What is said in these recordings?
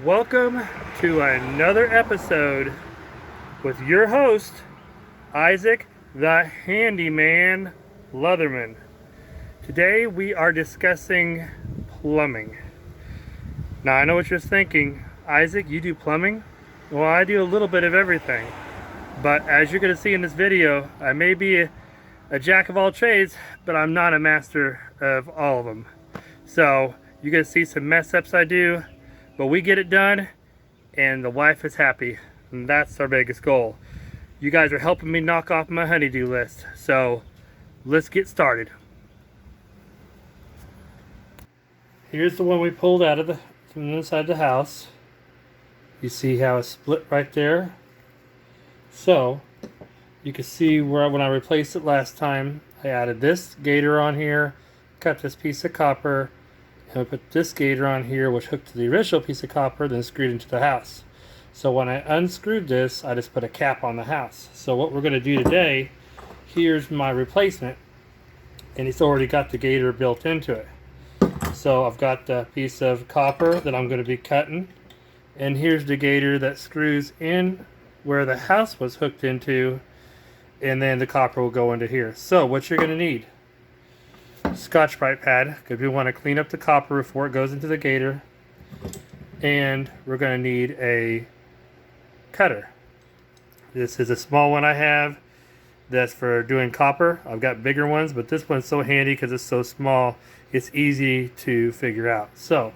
Welcome to another episode with your host, Isaac the Handyman Leatherman. Today we are discussing plumbing. Now I know what you're thinking, Isaac, you do plumbing? Well, I do a little bit of everything. But as you're going to see in this video, I may be a jack of all trades, but I'm not a master of all of them. So you're going to see some mess ups I do, but we get it done and the wife is happy, and that's our biggest goal. You guys are helping me knock off my honey-do list, so let's get started. Here's the one we pulled out of from inside the house. You see how it's split right there? So you can see where when I replaced it last time, I added this gator on here, cut this piece of copper, and I put this gator on here, which hooked to the original piece of copper, then screwed into the house. So when I unscrewed this, I just put a cap on the house. So what we're going to do today, here's my replacement, and it's already got the gator built into it. So I've got the piece of copper that I'm going to be cutting, and here's the gator that screws in where the house was hooked into, and then the copper will go into here. So what you're going to need: Scotch-Brite pad, because we want to clean up the copper before it goes into the gator, and we're going to need a cutter. This is a small one I have that's for doing copper. I've got bigger ones, but this one's so handy because it's so small, it's easy to figure out. So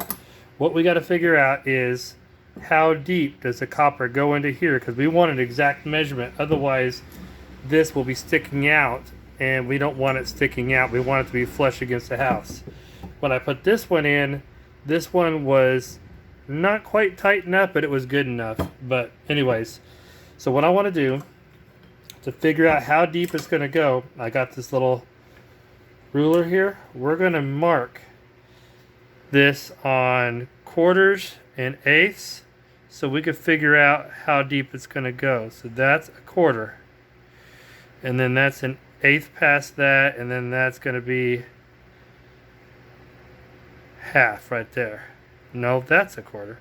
what we got to figure out is how deep does the copper go into here, because we want an exact measurement, otherwise this will be sticking out and we don't want it sticking out. We want it to be flush against the house. When I put this one in, this one was not quite tight enough, but it was good enough. But anyways, so what I want to do to figure out how deep it's going to go, I got this little ruler here. We're going to mark this on quarters and eighths, so we can figure out how deep it's going to go. So that's a quarter, and then that's an eighth past that, and then that's going to be half right there. No, that's a quarter.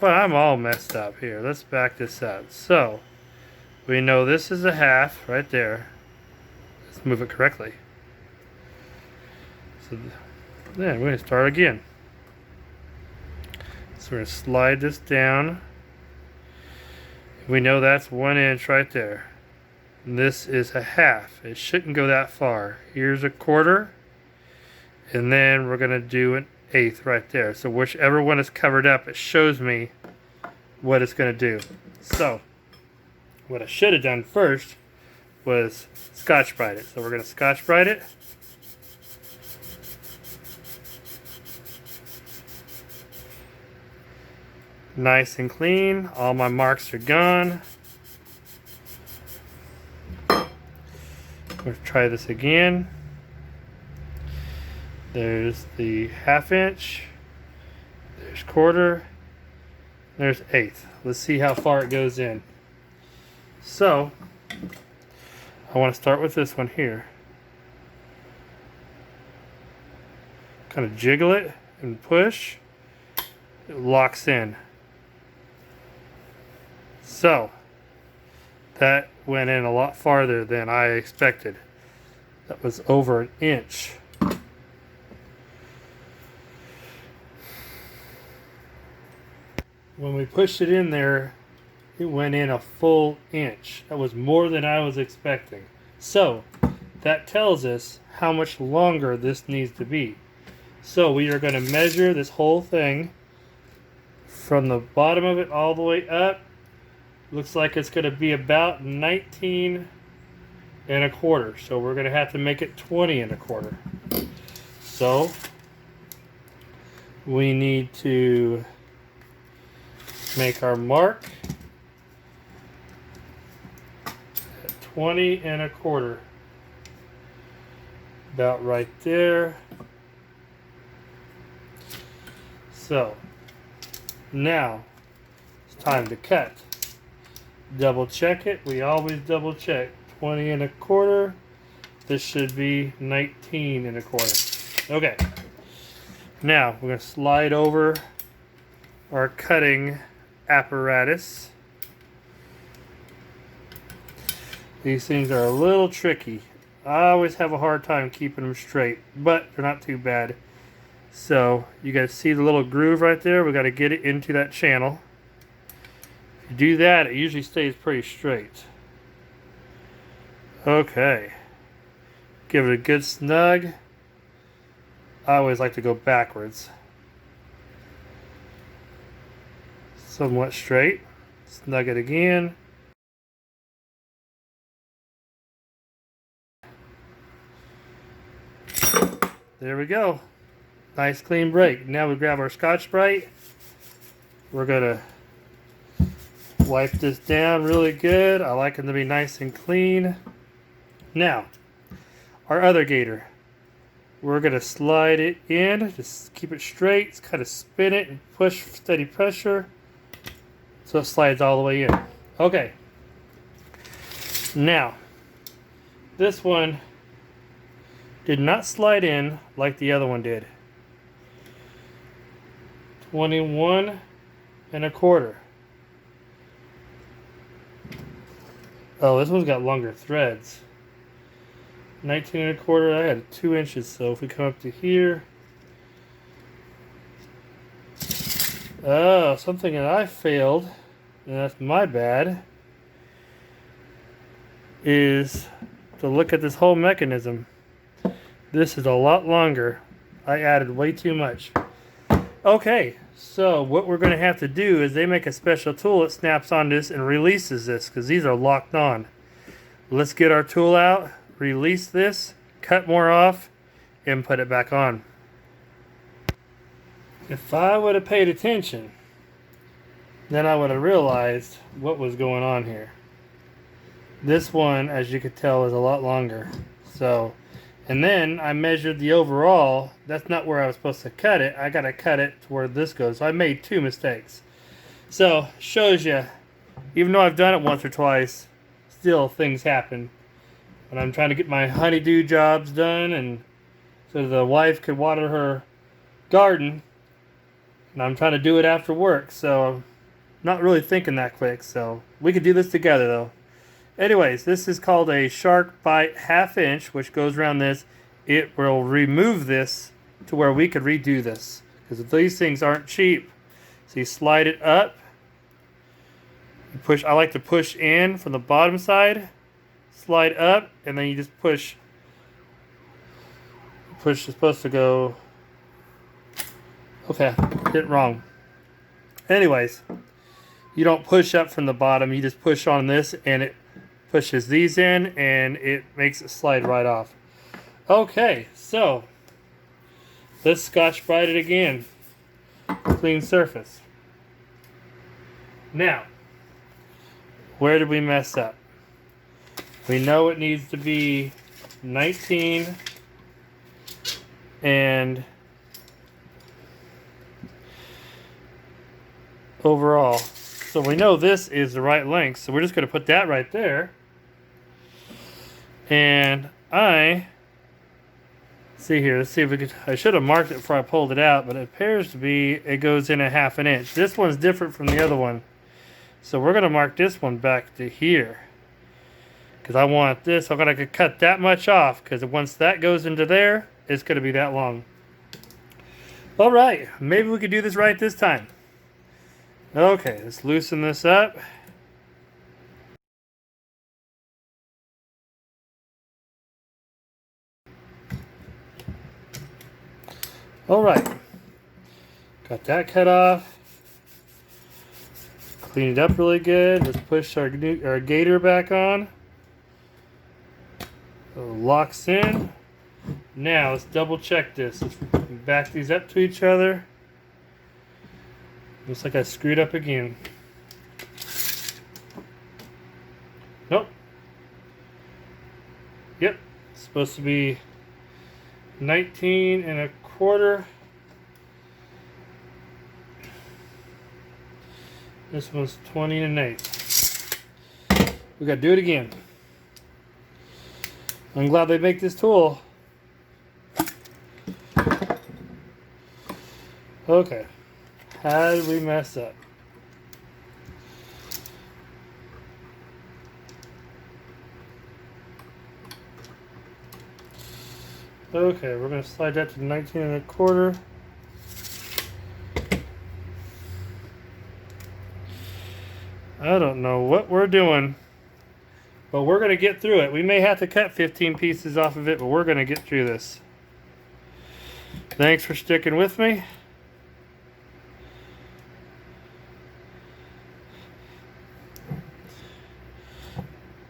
Well, I'm all messed up here. Let's back this up. So we know this is a half right there. Let's move it correctly. So then we're going to start again. So we're going to slide this down. We know that's 1 inch right there. And this is a half. It shouldn't go that far. Here's a quarter. And then we're going to do an eighth right there. So whichever one is covered up, it shows me what it's going to do. So what I should have done first was Scotch-Brite it. So we're going to Scotch-Brite it. Nice and clean. All my marks are gone. Let's try this again. There's the half inch. There's quarter. There's eighth. Let's see how far it goes in. So I want to start with this one here. Kind of jiggle it and push. It locks in. So that went in a lot farther than I expected. That was over 1 inch. When we pushed it in there, it went in a full 1 inch. That was more than I was expecting. So that tells us how much longer this needs to be. So we are going to measure this whole thing from the bottom of it all the way up. Looks like it's going to be about 19 and a quarter. So we're going to have to make it 20 and a quarter. So we need to make our mark at 20 and a quarter. About right there. So now it's time to cut. Double check it. We always double check. 20 and a quarter. This should be 19 and a quarter. Okay. Now we're going to slide over our cutting apparatus. These things are a little tricky. I always have a hard time keeping them straight, but they're not too bad. So you guys see the little groove right there? We got to get it into that channel. If you do that, it usually stays pretty straight. Okay. Give it a good snug. I always like to go backwards. Somewhat straight. Snug it again. There we go. Nice clean break. Now we grab our Scotch-Brite. We're gonna wipe this down really good. I like them to be nice and clean. Now, our other gator. We're gonna slide it in. Just keep it straight. Kind of spin it and push steady pressure so it slides all the way in. Okay. Now, this one did not slide in like the other one did. 21 1/4. Oh, this one's got longer threads. 19 1/4. I had 2 inches, so if we come up to here. Oh, something that I failed, and that's my bad, is to look at this whole mechanism. This is a lot longer. I added way too much. Okay, so what we're going to have to do is they make a special tool that snaps on this and releases this because these are locked on. Let's get our tool out, release this, cut more off, and put it back on. If I would have paid attention, then I would have realized what was going on here. This one, as you could tell, is a lot longer. So, and then I measured the overall. That's not where I was supposed to cut it. I got to cut it to where this goes. So I made 2 mistakes. So, shows you, even though I've done it once or twice, still things happen. When I'm trying to get my honeydew jobs done and so the wife could water her garden, and I'm trying to do it after work, so I'm not really thinking that quick. So we could do this together though. Anyways, this is called a shark bite 1/2 inch, which goes around this. It will remove this to where we could redo this, because these things aren't cheap. So you slide it up. You push. I like to push in from the bottom side, slide up, and then you just push. Push is supposed to go. Okay, did it wrong. Anyways, you don't push up from the bottom. You just push on this, and it pushes these in, and it makes it slide right off. Okay, so let's Scotch-Brite it again. Clean surface. Now, where did we mess up? We know it needs to be 19 and overall. So we know this is the right length, so we're just going to put that right there. And see here, let's see if we could. I should have marked it before I pulled it out, but it appears to be it goes in 1/2 inch. This one's different from the other one, so we're going to mark this one back to here because I want this. I'm going to cut that much off because once that goes into there, it's going to be that long. All right, maybe we could do this right this time. Okay, let's loosen this up. All right, got that cut off. Clean it up really good. Let's push our gator back on. So it locks in. Now let's double check this. Let's back these up to each other. Looks like I screwed up again. Nope. Yep. It's supposed to be 19 1/4. This one's 20 1/8. We gotta do it again. I'm glad they make this tool. Okay. How did we mess up? Okay, we're going to slide that to 19 1/4. I don't know what we're doing, but we're going to get through it. We may have to cut 15 pieces off of it, but we're going to get through this. Thanks for sticking with me.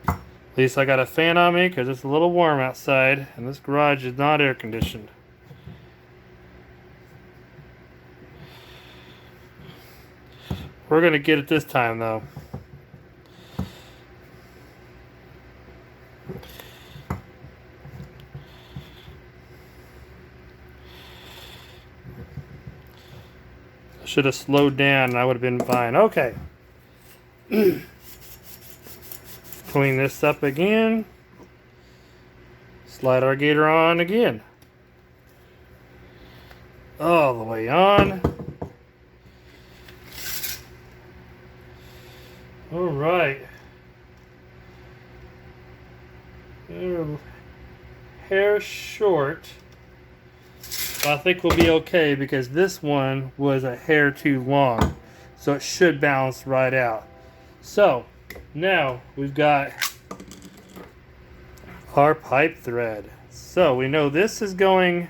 At least I got a fan on me because it's a little warm outside and this garage is not air conditioned. We're going to get it this time though. I should have slowed down and I would have been fine. Okay. Clean this up again. Slide our gator on again. All the way on. All right. Hair short. But I think we'll be okay because this one was a hair too long. So it should balance right out. So now we've got our pipe thread. So we know this is going,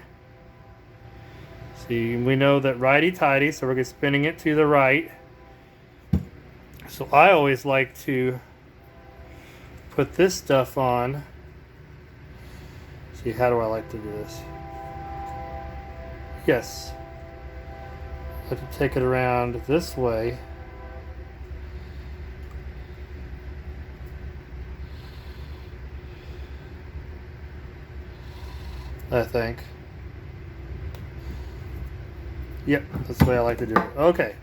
see, we know that righty-tighty, so we're going to spinning it to the right. So I always like to put this stuff on. See, how do I like to do this? Yes. I have to take it around this way. I think. Yep, that's the way I like to do it. Okay.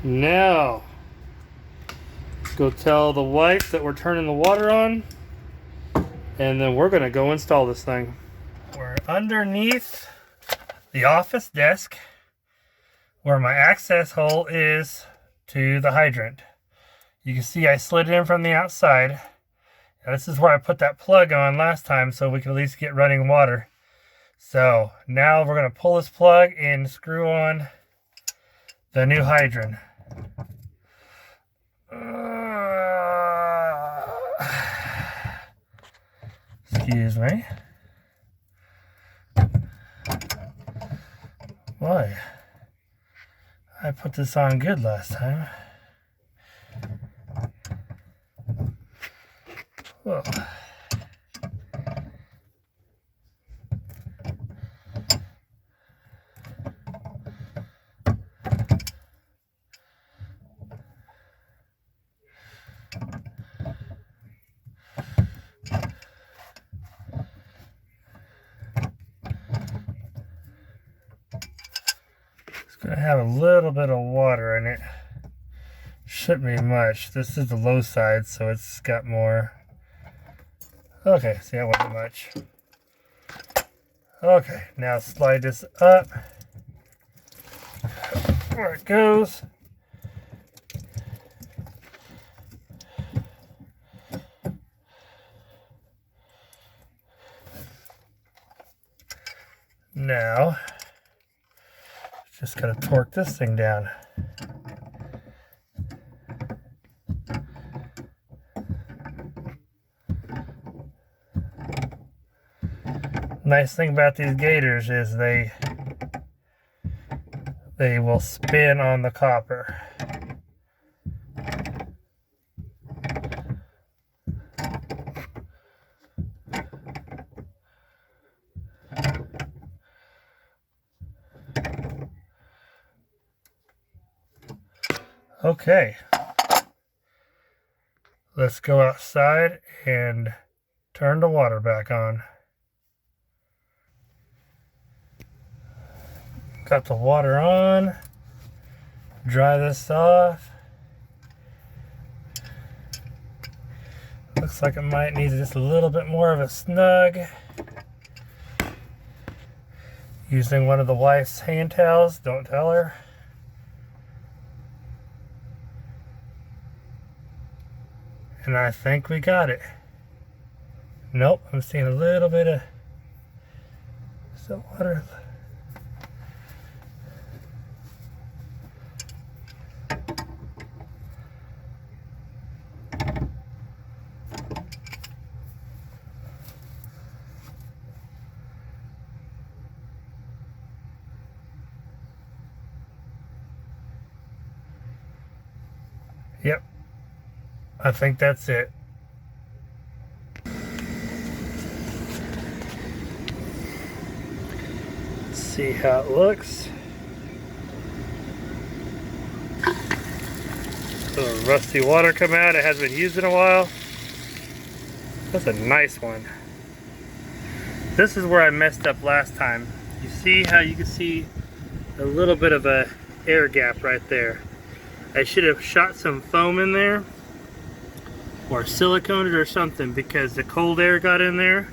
Now, let's go tell the wife that we're turning the water on, and then we're going to go install this thing. We're underneath the office desk where my access hole is to the hydrant. You can see I slid it in from the outside. This is where I put that plug on last time so we could at least get running water. So now we're going to pull this plug and screw on the new hydrant. Excuse me. Boy, I put this on good last time. Whoa. It's going to have a little bit of water in it. Shouldn't be much. This is the low side, so it's got more. Okay, see, that wasn't much. Okay, now slide this up. Where it goes. Now, just gotta torque this thing down. Nice thing about these gators is they will spin on the copper. Okay, let's go outside and turn the water back on. Got the water on. Dry this off. Looks like it might need just a little bit more of a snug. Using one of the wife's hand towels, don't tell her. And I think we got it. Nope, I'm seeing a little bit of salt water. Yep, I think that's it. Let's see how it looks. Little rusty water come out. It hasn't been used in a while. That's a nice one. This is where I messed up last time. You see how you can see a little bit of a air gap right there. I should have shot some foam in there or siliconed it or something, because the cold air got in there.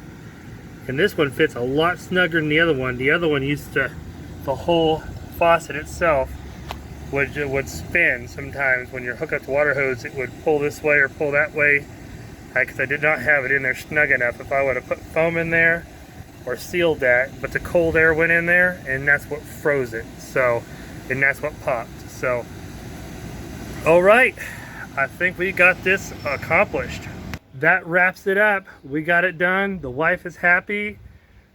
And this one fits a lot snugger than the other one. The other one used to, the whole faucet itself would spin sometimes. When you hook up the water hose, it would pull this way or pull that way, because I did not have it in there snug enough. If I would have put foam in there or sealed that, but the cold air went in there and that's what froze it. So, and that's what popped. So, all right, I think we got this accomplished. That wraps it up. We got it done. The wife is happy.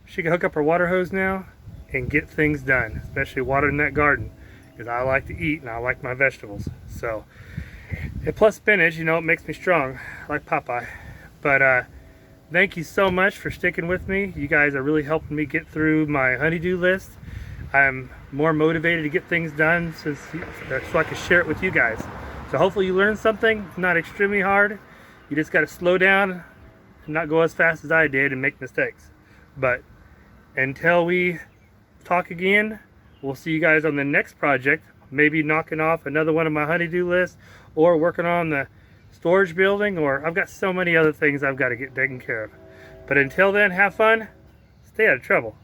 She can hook up her water hose now and get things done, especially watering that garden, because I like to eat and I like my vegetables. So, and plus spinach, you know, it makes me strong, like Popeye. But thank you so much for sticking with me. You guys are really helping me get through my honeydew list. I'm more motivated to get things done so I can share it with you guys. So hopefully you learned something. It's not extremely hard. You just got to slow down and not go as fast as I did and make mistakes. But until we talk again, we'll see you guys on the next project. Maybe knocking off another one of my honeydew lists, or working on the storage building, or I've got so many other things I've got to get taken care of. But until then, have fun, stay out of trouble.